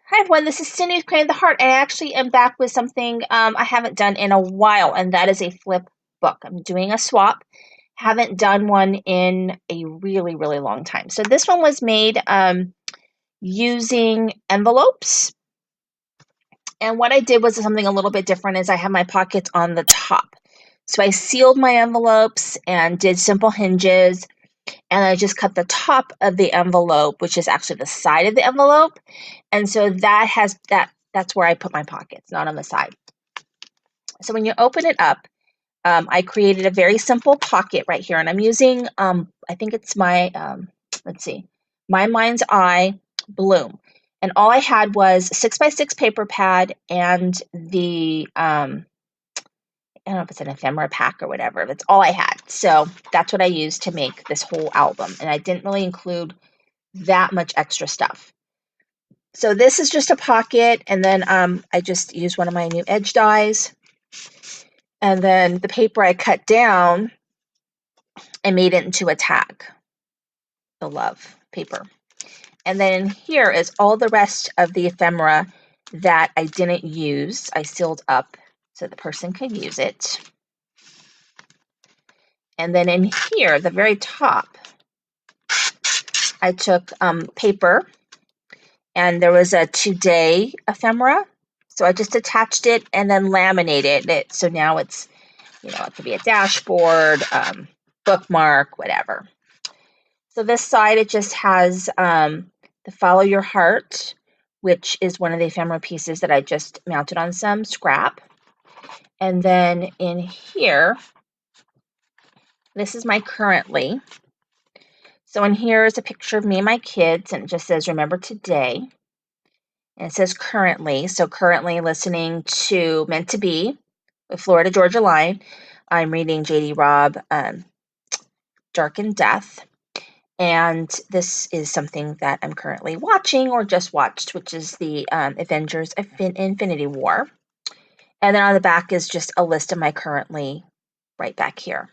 Hi everyone, this is Cindy with Creating the Heart, and I actually am back with something I haven't done in a while, and that is a flip book. I'm doing a swap. Haven't done one in a really, really long time. So this one was made using envelopes, and what I did was something a little bit different is I have my pockets on the top. So I sealed my envelopes and did simple hinges, and I just cut the top of the envelope, which is actually the side of the envelope. And so that's where I put my pockets, not on the side. So when you open it up, I created a very simple pocket right here, and I'm using, I think it's my, let's see, My Mind's Eye Bloom. And all I had was 6x6 paper pad and the, I don't know if it's an ephemera pack or whatever. That's all I had. So that's what I used to make this whole album. And I didn't really include that much extra stuff. So this is just a pocket, and then I just used one of my new edge dies. And then the paper I cut down and made it into a tag, the love paper. And then here is all the rest of the ephemera that I didn't use. I sealed up so the person could use it. And then in here, the very top, I took paper, and there was a today ephemera. So I just attached it and then laminated it. So now it's, it could be a dashboard, bookmark, whatever. So this side, it just has the Follow Your Heart, which is one of the ephemera pieces that I just mounted on some scrap. And then in here, this is my currently. So in here is a picture of me and my kids, and it just says, remember today. And it says currently. So currently listening to Meant to Be with Florida Georgia Line. I'm reading J.D. Robb, Dark in Death. And this is something that I'm currently watching or just watched, which is the Avengers Infinity War. And then on the back is just a list of my currently right back here.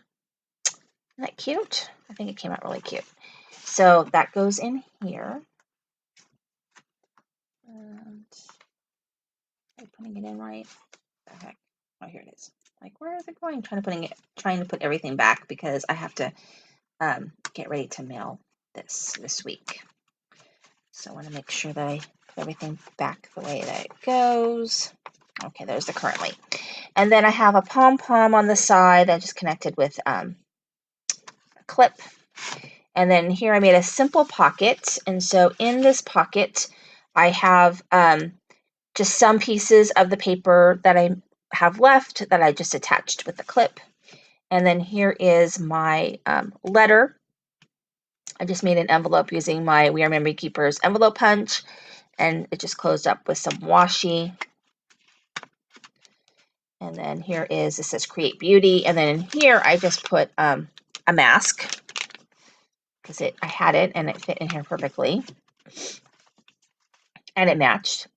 Isn't that cute? I think it came out really cute. So that goes in here. And am I putting it in right? What the heck? Oh, here it is. Like, where is it going? Trying to put everything back because I have to get ready to mail this week. So I want to make sure that I put everything back the way that it goes. Okay, there's the currently. And then I have a pom-pom on the side that I just connected with a clip. And then here I made a simple pocket. And so in this pocket, I have just some pieces of the paper that I have left that I just attached with the clip. And then here is my letter. I just made an envelope using my We Are Memory Keepers envelope punch, and it just closed up with some washi. And then here is, it says Create Beauty. And then in here, I just put a mask because I had it and it fit in here perfectly. And it matched.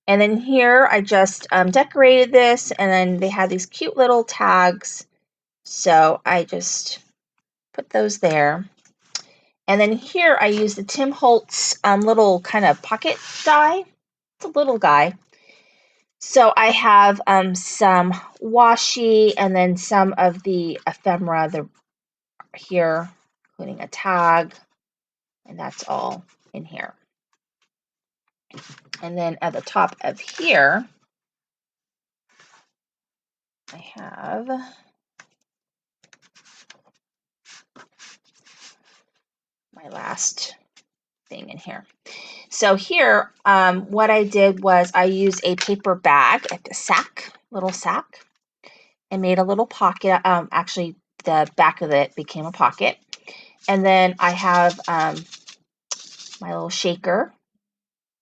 And then here, I just decorated this, and then they had these cute little tags. So I just put those there. And then here I use the Tim Holtz little kind of pocket die. It's a little guy. So I have some washi and then some of the ephemera here, including a tag, and that's all in here. And then at the top of here, I have my last thing in here. So here, what I did was I used a paper bag, a sack, little sack, and made a little pocket. Actually, the back of it became a pocket. And then I have my little shaker.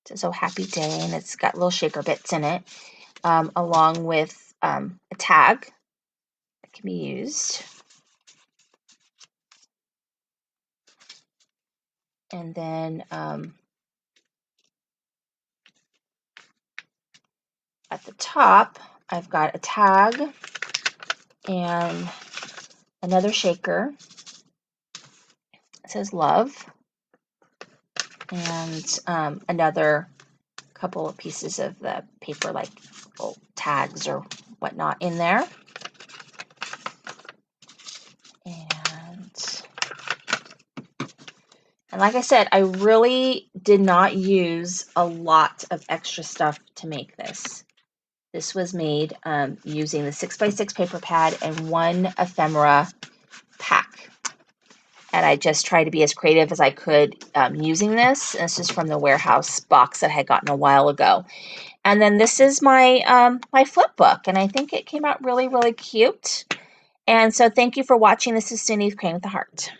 It says, "Oh, happy day," and it's got little shaker bits in it, along with a tag that can be used. And then at the top, I've got a tag and another shaker. It says love, and another couple of pieces of the paper, like little tags or whatnot in there. And like I said, I really did not use a lot of extra stuff to make this. This was made using the 6x6 paper pad and one ephemera pack. And I just tried to be as creative as I could using this. And this is from the warehouse box that I had gotten a while ago. And then this is my my flip book, and I think it came out really, really cute. And so thank you for watching. This is Cindy with Creating with a Heart.